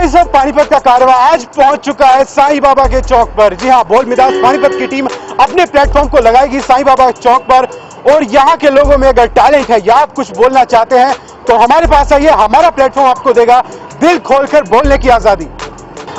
Voice of Panipat का कारवा आज पहुंच चुका है साईं बाबा के चौक पर। जी हां, बोल मिजाज पानीपत की टीम अपने प्लेटफॉर्म को लगाएगी साईं बाबा चौक पर। और यहां के लोगों में अगर टैलेंट है या आप कुछ बोलना चाहते हैं तो हमारे पास आइए, हमारा प्लेटफॉर्म आपको देगा दिल खोलकर बोलने की आजादी।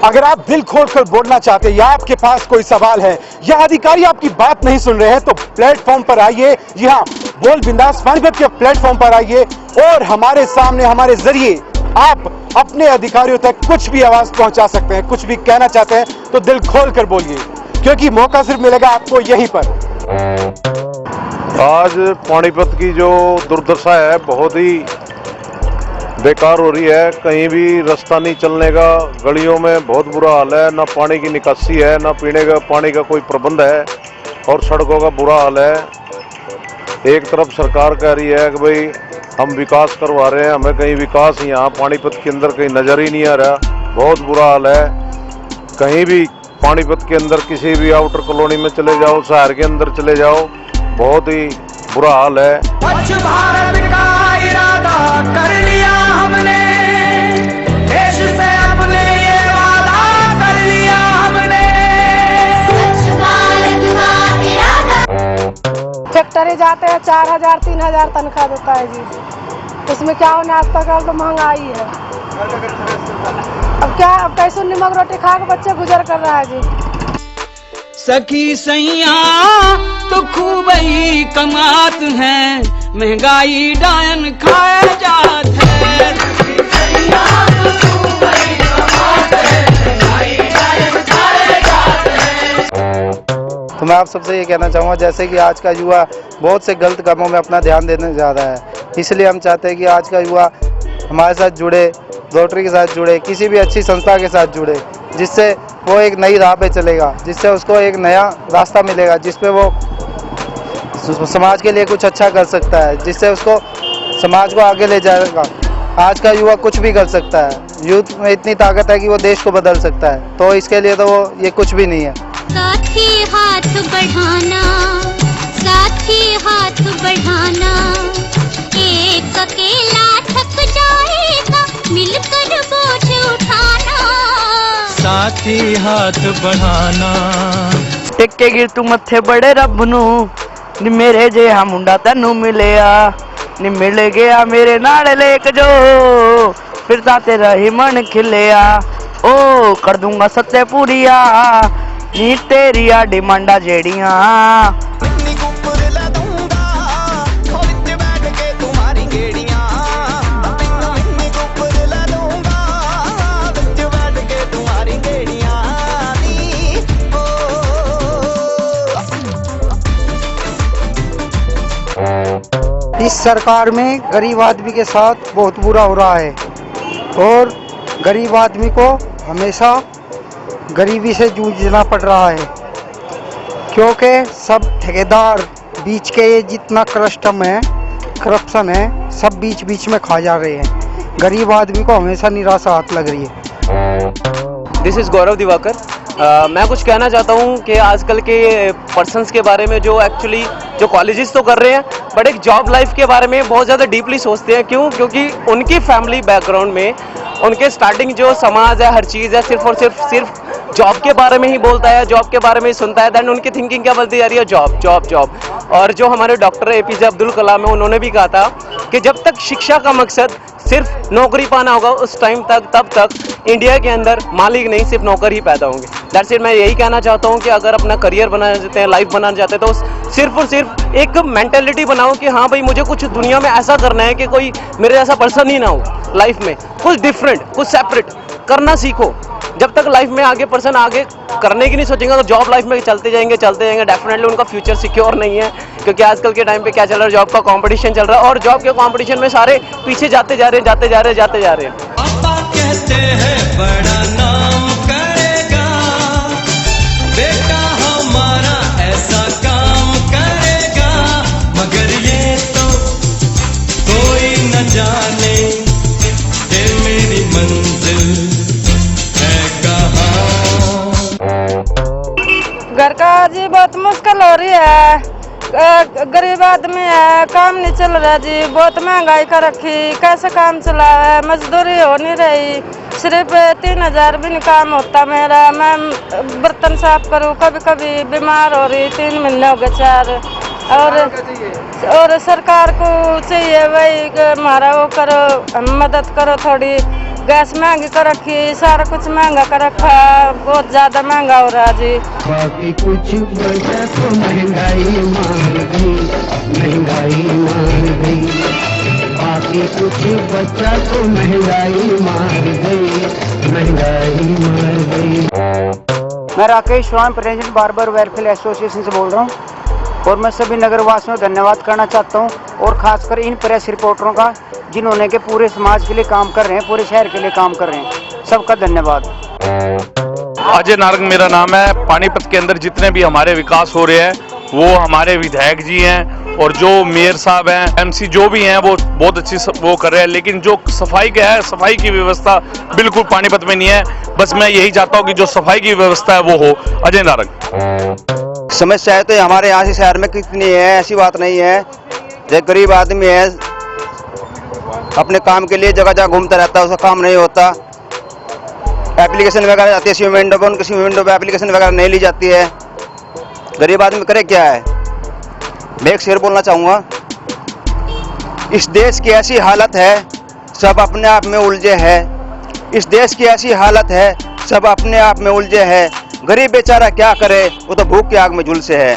अगर आप दिल खोलकर बोलना चाहते हैं या आपके पास कोई सवाल है या अधिकारी आपकी बात नहीं सुन रहे हैं तो प्लेटफॉर्म पर आइए। जी हां, बोल बिंदास पानीपत के प्लेटफॉर्म पर आइए और हमारे सामने, हमारे जरिए आप अपने अधिकारियों तक कुछ भी आवाज पहुंचा सकते हैं। कुछ भी कहना चाहते हैं तो दिल खोल कर बोलिए, क्योंकि मौका सिर्फ मिलेगा आपको यहीं पर। आज पानीपत की जो दुर्दशा है बहुत ही बेकार हो रही है। कहीं भी रास्ता नहीं चलने का, गलियों में बहुत बुरा हाल है, ना पानी की निकासी है, ना पीने का पानी का कोई प्रबंध है और सड़कों का बुरा हाल है। एक तरफ सरकार कह रही है कि भाई हम विकास करवा रहे हैं, हमें कहीं विकास यहाँ पानीपत के अंदर कहीं नजर ही नहीं आ रहा। बहुत बुरा हाल है। कहीं भी पानीपत के अंदर किसी भी आउटर कॉलोनी में चले जाओ, शहर के अंदर चले जाओ, बहुत ही बुरा हाल है। स्वच्छ भारत का इरादा कर लिया हमने, देश से अपने ये वादा कर लिया हमने। स्वच्छ भारत का इरादा। फैक्ट्री जाते हैं 4000 3000 तनख्वाह देता है जी, इसमें क्या हो, नाश्ता कर तो महंगाई है। अब क्या, अब कैसे नमक रोटी खा के बच्चे गुजर कर रहा है जी। सखी सैया तो खूब ही कमात हैं, महंगाई डायन खाए जात है। तो मैं आप सबसे ये कहना चाहूँगा, जैसे कि आज का युवा बहुत से गलत कामों में अपना ध्यान देने जा रहा है, इसलिए हम चाहते हैं कि आज का युवा हमारे साथ जुड़े, रोटरी के साथ जुड़े, किसी भी अच्छी संस्था के साथ जुड़े, जिससे वो एक नई राह पे चलेगा, जिससे उसको एक नया रास्ता मिलेगा, जिसपे वो समाज के लिए कुछ अच्छा कर सकता है, जिससे उसको समाज को आगे ले जाएगा। आज का युवा कुछ भी कर सकता है, यूथ में इतनी ताकत है कि वो देश को बदल सकता है, तो इसके लिए तो वो ये कुछ भी नहीं है। साथी हाथ बढ़ाना, साथी हाथ बढ़ाना, एक अकेला थक जाएगा, मिलकर बोझ उठाना। साथी हाथ बढ़ाना, टिक्के गिर तू मत्थे बड़े रब नू, नी मेरे जेहा मुंडा तेनू मिलिया, नी मिल गया मेरे नाल लेक जो, फिर ता तेरा ही मन खिलिया। ओ कर दूंगा सत्ते पूरिया, नी तेरिया डिमांडा जेड़ियां। इस सरकार में गरीब आदमी के साथ बहुत बुरा हो रहा है और गरीब आदमी को हमेशा गरीबी से जूझना पड़ रहा है, क्योंकि सब ठेकेदार बीच के ये जितना करप्शन है सब बीच बीच में खा जा रहे हैं। गरीब आदमी को हमेशा निराशा हाथ लग रही है। दिस इज़ गौरव दिवाकर। मैं कुछ कहना चाहता हूँ कि आजकल के पर्सन्स के बारे में जो एक्चुअली जो कॉलेजेस तो कर रहे हैं, बट एक जॉब लाइफ के बारे में बहुत ज़्यादा डीपली सोचते हैं। क्यों? क्योंकि उनकी फैमिली बैकग्राउंड में उनके स्टार्टिंग जो समाज है, हर चीज़ है, सिर्फ और सिर्फ जॉब के बारे में ही बोलता है, जॉब के बारे में ही सुनता है। दैन उनकी थिंकिंग क्या बनती जा रही है? Job job job. और जो हमारे डॉक्टर APJ अब्दुल कलाम है, उन्होंने भी कहा था कि जब तक शिक्षा का मकसद सिर्फ नौकरी पाना होगा, उस टाइम तक, तब तक इंडिया के अंदर मालिक नहीं, सिर्फ नौकर ही पैदा होंगे। That's it. मैं यही कहना चाहता हूँ कि अगर अपना करियर बनाना चाहते हैं, लाइफ बनाना चाहते हैं, तो सिर्फ और सिर्फ एक मेंटेलिटी बनाओ कि हाँ भाई, मुझे कुछ दुनिया में ऐसा करना है कि कोई मेरे जैसा पर्सन ही ना हो। लाइफ में कुछ डिफरेंट, कुछ सेपरेट करना सीखो। जब तक लाइफ में आगे पर्सन आगे करने की नहीं सोचेंगे तो जॉब लाइफ में चलते जाएंगे, डेफिनेटली उनका फ्यूचर सिक्योर नहीं है। क्योंकि आजकल के टाइम पे क्या चल रहा है? जॉब का कंपटीशन चल रहा है और जॉब के कंपटीशन में सारे पीछे जाते जा रहे हैं। पापा कहते हैं बड़ा नाम करेगा, बेटा हमारा ऐसा काम करेगा, मगर ये तो कोई न जाने कि मेरी मंजिल है कहाँ। घर का जी बहुत मुश्किल हो रही है, गरीब आदमी है, काम नहीं चल रहा जी, बहुत महंगाई कर रखी, कैसे काम चला है, मजदूरी हो नहीं रही, सिर्फ 3000 भी नहीं काम होता मेरा। मैं बर्तन साफ करूँ, कभी कभी बीमार हो रही, 3 महीने हो गए 4। और सरकार को चाहिए भाई हमारा वो करो, मदद करो थोड़ी। गैस महंगी कर रखी, सारा कुछ महंगा कर रखा, बहुत ज्यादा महंगा हो रहा जी। बाकी कुछ बचा तो महंगाई मान गई, महंगाई मान गई। बाकी कुछ बचा तो महंगाई मान गई, महंगाई मान गई। मैं Rakesh Chauhan, president barber welfare association से बोल रहा हूँ और मैं सभी नगरवासियों को धन्यवाद करना चाहता हूँ और खासकर इन प्रेस रिपोर्टरों का जिन्होंने के पूरे समाज के लिए काम कर रहे हैं, पूरे शहर के लिए काम कर रहे हैं। सबका धन्यवाद। अजय नारंग मेरा नाम है। पानीपत के अंदर जितने भी हमारे विकास हो रहे हैं वो हमारे विधायक जी हैं और जो मेयर साहब हैं, एमसी जो भी हैं वो बहुत अच्छी वो कर रहे हैं, लेकिन जो सफाई का है, सफाई की व्यवस्था बिल्कुल पानीपत में नहीं है। बस मैं यही चाहता हूँ कि जो सफाई की व्यवस्था है वो हो। अजय नारंग। समस्याएं तो हमारे यहाँ से शहर में कितनी है, ऐसी बात नहीं है। जो गरीब आदमी है अपने काम के लिए जगह जगह घूमता रहता है, उसका काम नहीं होता। एप्लीकेशन वगैरह आती है किसी विंडो पर, किसी विंडो पे एप्लीकेशन वगैरह नहीं ली जाती है। गरीब आदमी करे क्या है। मैं एक शेर बोलना चाहूँगा, इस देश की ऐसी हालत है सब अपने आप में उलझे है। इस देश की ऐसी हालत है सब अपने आप में उलझे है। गरीब बेचारा क्या करे, वो तो भूख की आग में झुलसे है।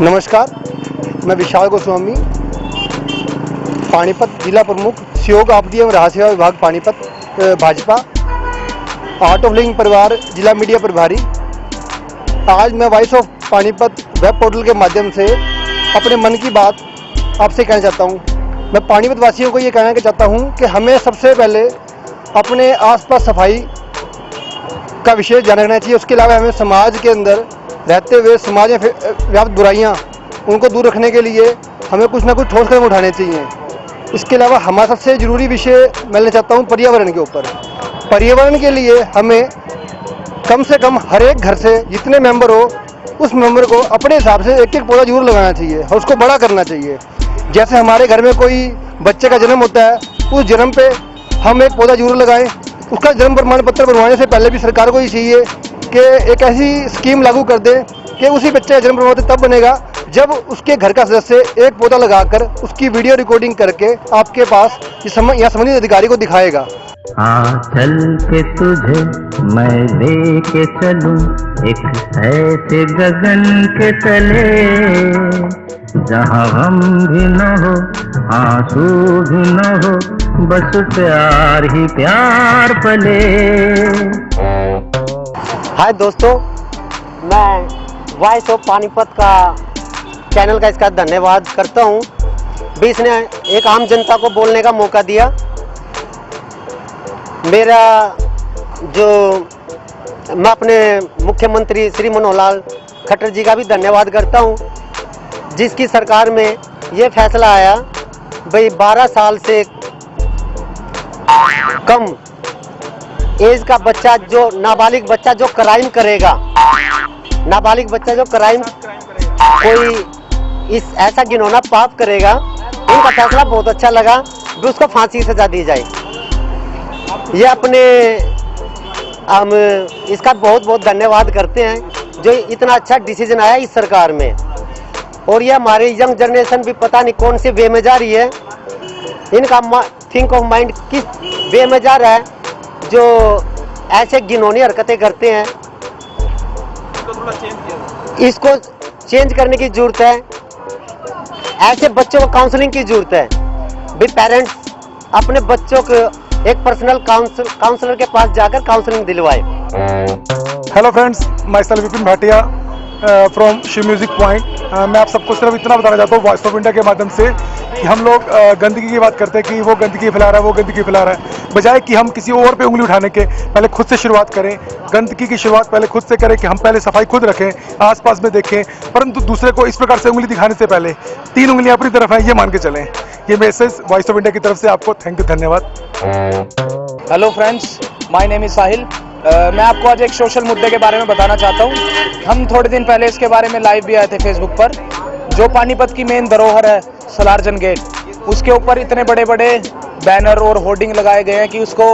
नमस्कार, मैं विशाल गोस्वामी, पानीपत जिला प्रमुख, सहयोग आपदी एवं राहत सेवा विभाग Panipat, Bhajpa, art of living परिवार जिला मीडिया प्रभारी। आज मैं voice of Panipat web portal के माध्यम से अपने मन की बात आपसे कहना चाहता हूँ। मैं पानीपत वासियों को ये कहना चाहता हूँ कि हमें सबसे पहले अपने आसपास सफाई का विशेष ध्यान रखना चाहिए। उसके अलावा हमें समाज के अंदर रहते हुए समाज में व्याप्त बुराइयाँ उनको दूर रखने के लिए हमें कुछ ना कुछ ठोस कदम उठाने चाहिए। इसके अलावा हमारा सबसे ज़रूरी विषय मैं लेना चाहता हूँ पर्यावरण के ऊपर। पर्यावरण के लिए हमें कम से कम हर एक घर से जितने मेंबर हो उस मेंबर को अपने हिसाब से एक एक पौधा जरूर लगाना चाहिए और उसको बड़ा करना चाहिए। जैसे हमारे घर में कोई बच्चे का जन्म होता है, उस जन्म पे हम एक पौधा जरूर लगाएं। उसका जन्म प्रमाण पत्र बनवाने से पहले भी सरकार को ये चाहिए कि एक ऐसी स्कीम लागू कर दें कि उसी बच्चे का जन्म प्रमाण पत्र तब बनेगा जब उसके घर का सदस्य एक पौधा लगाकर उसकी वीडियो रिकॉर्डिंग करके आपके पास या संबंधित अधिकारी को दिखाएगा। चल के तुझे मैं लेके चलूं एक ऐसे गगन के तले, जहाँ गम भी न हो आंसू भी न हो, बस प्यार ही प्यार पले। हाय दोस्तों, मैं वॉइस ऑफ पानीपत का चैनल का इसका धन्यवाद करता हूँ भी इसने एक आम जनता को बोलने का मौका दिया। मेरा जो मैं अपने मुख्यमंत्री श्री मनोहर लाल खट्टर जी का भी धन्यवाद करता हूँ, जिसकी सरकार में ये फैसला आया भाई 12 साल से कम एज का बच्चा, जो नाबालिग बच्चा जो क्राइम करेगा, नाबालिग बच्चा जो क्राइम कोई इस ऐसा घिनौना पाप करेगा, उनका फैसला बहुत अच्छा लगा भी उसको फांसी की सजा दी जाए। ये अपने हम इसका बहुत बहुत धन्यवाद करते हैं जो इतना अच्छा डिसीजन आया इस सरकार में। और ये हमारे यंग जनरेशन भी पता नहीं कौन से वे में जा रही है, इनका थिंक ऑफ माइंड किस वे में जा रहा है जो ऐसे घिनौनी हरकतें करते हैं। इसको चेंज करने की जरूरत है। ऐसे बच्चों को काउंसलिंग की जरूरत है भी पेरेंट्स अपने बच्चों को एक पर्सनल काउंसलर के पास जाकर काउंसलिंग दिलवाए। Hello friends, my self Vipin Bhatia from Shiv music point. मैं आप सबको सिर्फ इतना बताना चाहता हूँ वॉइस ऑफ इंडिया के माध्यम से कि हम लोग गंदगी की बात करते हैं कि वो गंदगी फैला रहा है, वो गंदगी फैला रहा है, बजाय कि हम किसी और पे उंगली उठाने के पहले खुद से शुरुआत करें। गंदगी की शुरुआत पहले खुद से करें कि हम पहले सफाई खुद रखें, आसपास में देखें, परंतु दूसरे को इस प्रकार से उंगली दिखाने से पहले 3 उंगलियां अपनी तरफ हैं ये मान के चलें। ये मैसेज वॉइस ऑफ इंडिया की तरफ से आपको थैंक यू, धन्यवाद। Hello friends, my name is Sahil. मैं आपको आज एक सोशल मुद्दे के बारे में बताना चाहता हूँ। हम थोड़े दिन पहले इसके बारे में लाइव भी आए थे फेसबुक पर। जो पानीपत की मेन धरोहर है सलार्जन गेट, उसके ऊपर इतने बड़े बड़े बैनर और होर्डिंग लगाए गए हैं कि उसको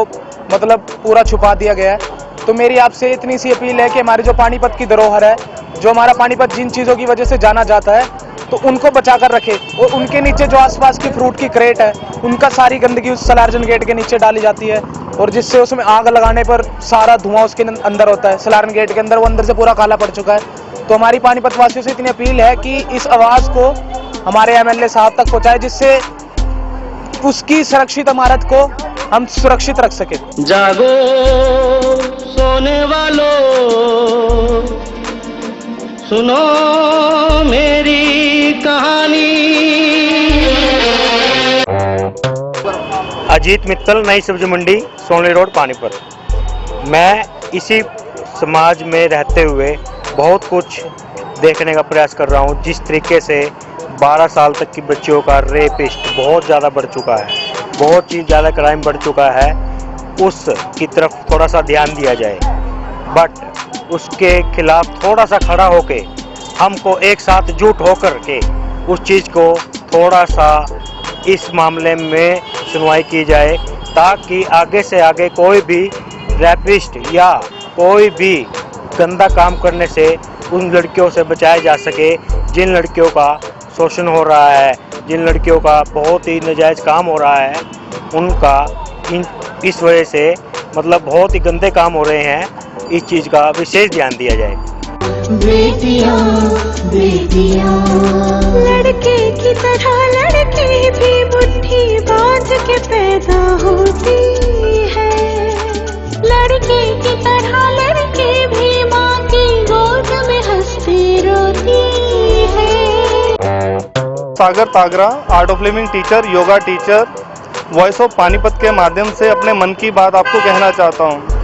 मतलब पूरा छुपा दिया गया है। तो मेरी आपसे इतनी सी अपील है कि हमारी जो पानीपत की धरोहर है, जो हमारा पानीपत जिन चीज़ों की वजह से जाना जाता है, तो उनको बचा कर रखे। और उनके नीचे जो आसपास की फ्रूट की क्रेट है, उनका सारी गंदगी उस सलार्जन गेट के नीचे डाली जाती है, और जिससे उसमें आग लगाने पर सारा धुआं उसके अंदर होता है। सलार्जन गेट के अंदर वो अंदर से पूरा काला पड़ चुका है। तो हमारी पानीपत वासियों से इतनी अपील है कि इस आवाज़ को हमारे एमएलए साहब तक पहुँचाए, जिससे उसकी सुरक्षित इमारत को हम सुरक्षित रख सके। जागो सोने वालों, सुनो मेरी कहानी। अजीत मित्तल, नई सब्जी मंडी, सोनली रोड, पानीपत। मैं इसी समाज में रहते हुए बहुत कुछ देखने का प्रयास कर रहा हूँ। जिस तरीके से 12 साल तक की बच्चियों का रेपिस्ट बहुत ज़्यादा बढ़ चुका है, बहुत ही ज़्यादा क्राइम बढ़ चुका है, उस की तरफ थोड़ा सा ध्यान दिया जाए। बट उसके खिलाफ थोड़ा सा खड़ा होके हमको एक साथ जुट होकर के उस चीज़ को थोड़ा सा इस मामले में सुनवाई की जाए, ताकि आगे से आगे कोई भी रैपिस्ट या कोई भी गंदा काम करने से उन लड़कियों से बचाया जा सके जिन लड़कियों का शोषण हो रहा है, जिन लड़कियों का बहुत ही नाजायज़ काम हो रहा है, उनका इस वजह से मतलब बहुत ही गंदे काम हो रहे हैं। इस चीज़ का विशेष ध्यान दिया जाए। बेटियां बेटियां लड़के की तरह लड़की भी मुट्ठी बांध के पैदा होती है, लड़के की तरह लड़की भी माँ की गोद में हंसती रोती है। Sagar Tagra, art of living teacher, yoga teacher, voice of Panipat के माध्यम से अपने मन की बात आपको कहना चाहता हूँ।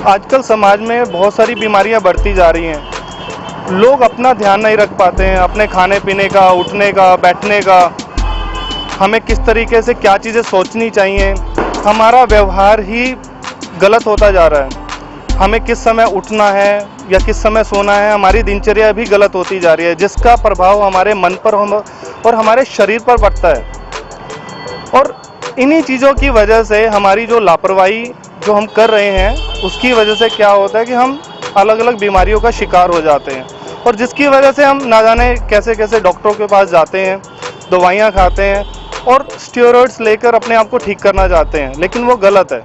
आजकल समाज में बहुत सारी बीमारियाँ बढ़ती जा रही हैं। लोग अपना ध्यान नहीं रख पाते हैं, अपने खाने पीने का, उठने का, बैठने का। हमें किस तरीके से क्या चीज़ें सोचनी चाहिए, हमारा व्यवहार ही गलत होता जा रहा है। हमें किस समय उठना है या किस समय सोना है, हमारी दिनचर्या भी गलत होती जा रही है, जिसका प्रभाव हमारे मन पर और हमारे शरीर पर पड़ता है। और इन्हीं चीज़ों की वजह से हमारी जो लापरवाही जो हम कर रहे हैं, उसकी वजह से क्या होता है कि हम अलग अलग बीमारियों का शिकार हो जाते हैं, और जिसकी वजह से हम ना जाने कैसे कैसे डॉक्टरों के पास जाते हैं, दवाइयाँ खाते हैं और स्टेरॉइड्स लेकर अपने आप को ठीक करना चाहते हैं, लेकिन वो गलत है।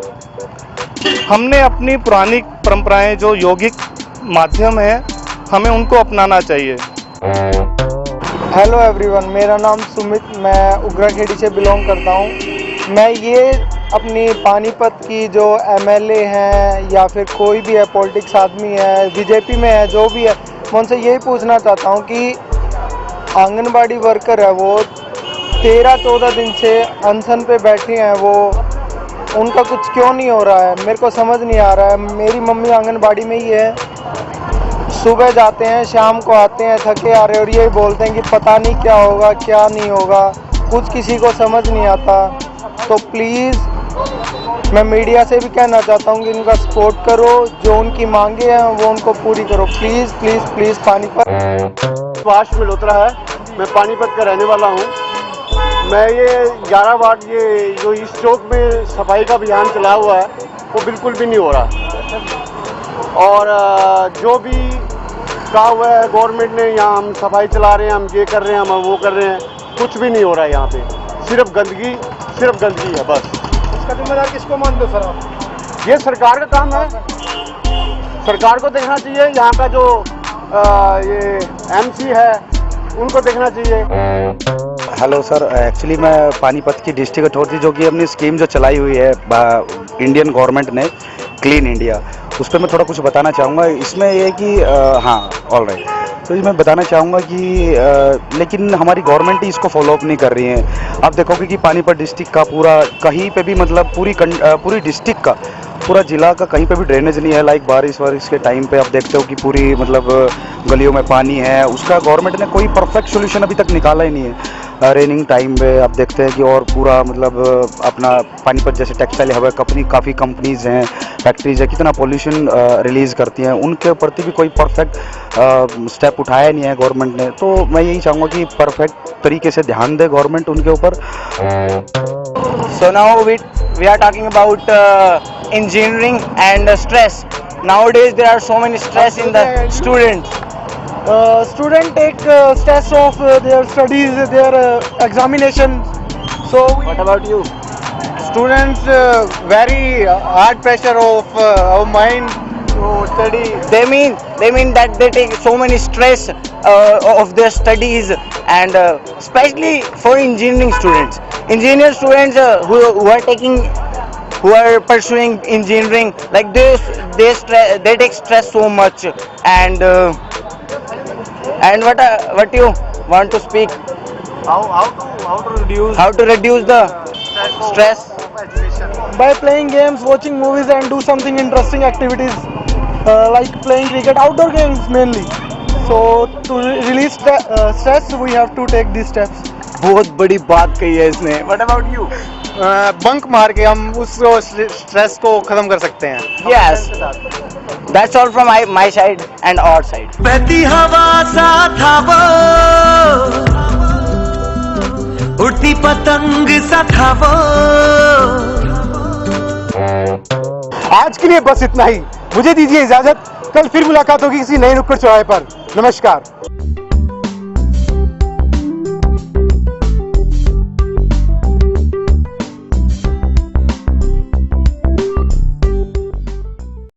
हमने अपनी पुरानी परंपराएं जो यौगिक माध्यम है, हमें उनको अपनाना चाहिए। हेलो एवरीवन, मेरा नाम सुमित, मैं उग्राखेड़ी से बिलोंग करता हूँ। मैं ये अपनी पानीपत की जो एमएलए हैं या फिर कोई भी है पॉलिटिक्स आदमी है, बीजेपी में है, जो भी है, मैं उनसे यही पूछना चाहता हूँ कि आंगनबाड़ी वर्कर है वो 13-14 दिन से अनशन पे बैठी हैं, वो उनका कुछ क्यों नहीं हो रहा है, मेरे को समझ नहीं आ रहा है। मेरी मम्मी आंगनबाड़ी में ही है, सुबह जाते हैं, शाम को आते हैं थके आ रहे, और यही बोलते हैं कि पता नहीं क्या होगा क्या नहीं होगा, कुछ किसी को समझ नहीं आता। तो प्लीज़ मैं मीडिया से भी कहना चाहता हूँ कि इनका सपोर्ट करो, जो उनकी मांगे हैं वो उनको पूरी करो, please please please. Panipat Subhash Malhotra है, मैं पानीपत का रहने वाला हूँ। मैं ये 11 वार्ड ये जो इस चौक में सफाई का अभियान चला हुआ है, वो बिल्कुल भी नहीं हो रहा। और जो भी कहा हुआ है गवर्नमेंट ने, यहाँ हम सफाई चला रहे हैं, हम ये कर रहे हैं, हम वो कर रहे हैं, कुछ भी नहीं हो रहा है। यहाँ पे सिर्फ गंदगी है बस। इसका जिम्मेदार किसको मानते हो सर आप? ये सरकार का काम है, सरकार को देखना चाहिए। यहाँ का जो ये एमसी है उनको देखना चाहिए। हेलो सर, एक्चुअली मैं पानीपत की डिस्ट्रिक्ट अथॉरिटी जो कि अपनी स्कीम जो चलाई हुई है इंडियन गवर्नमेंट ने, क्लीन इंडिया, उस पर मैं थोड़ा कुछ बताना चाहूँगा। इसमें ये है कि हाँ ऑल राइट, तो मैं बताना चाहूँगा कि लेकिन हमारी गवर्नमेंट ही इसको फॉलो अप नहीं कर रही है। आप देखोगे कि पानीपत डिस्ट्रिक्ट का पूरा कहीं पे भी मतलब पूरी डिस्ट्रिक्ट का पूरा ज़िला का कहीं पे भी ड्रेनेज नहीं है। लाइक बारिश के टाइम पे आप देखते हो कि पूरी मतलब गलियों में पानी है, उसका गवर्नमेंट ने कोई परफेक्ट सोल्यूशन अभी तक निकाला ही नहीं है। रेनिंग टाइम पे आप देखते हैं कि और पूरा मतलब अपना पानीपत जैसे टेक्सटाइल हब काफ़ी कंपनीज हैं, फैक्ट्रीज है, कितना पोल्यूशन रिलीज़ करती हैं, उनके प्रति भी कोई परफेक्ट स्टेप उठाया नहीं है गवर्नमेंट ने। तो मैं यही चाहूँगा कि परफेक्ट तरीके से ध्यान दे गवर्नमेंट उनके ऊपर। So now we are talking about engineering and stress. Nowadays there are so many stress in the students. Student take stress of their studies, their examination. So What about you? Students very hard pressure of our mind to study. They mean that they take so many stress of their studies, and especially for engineering students. Engineer students who are pursuing engineering, like they take stress so much, and what you want to speak? How to reduce the stress? by playing games, watching movies, and do something interesting activities like playing cricket, outdoor games mainly. So to release stress, we have to take these steps. बहुत बड़ी बात कही है इसने। What about you? Bunk मार के हम उस स्ट्रेस को खत्म कर सकते हैं। Yes, that's all from my side and our side. बहती हवा सा था वो, उड़ती पतंग सा था वो। आज के लिए बस इतना ही, मुझे दीजिए इजाजत। कल फिर मुलाकात होगी किसी नए नुक्कड़ चौराहे पर। नमस्कार।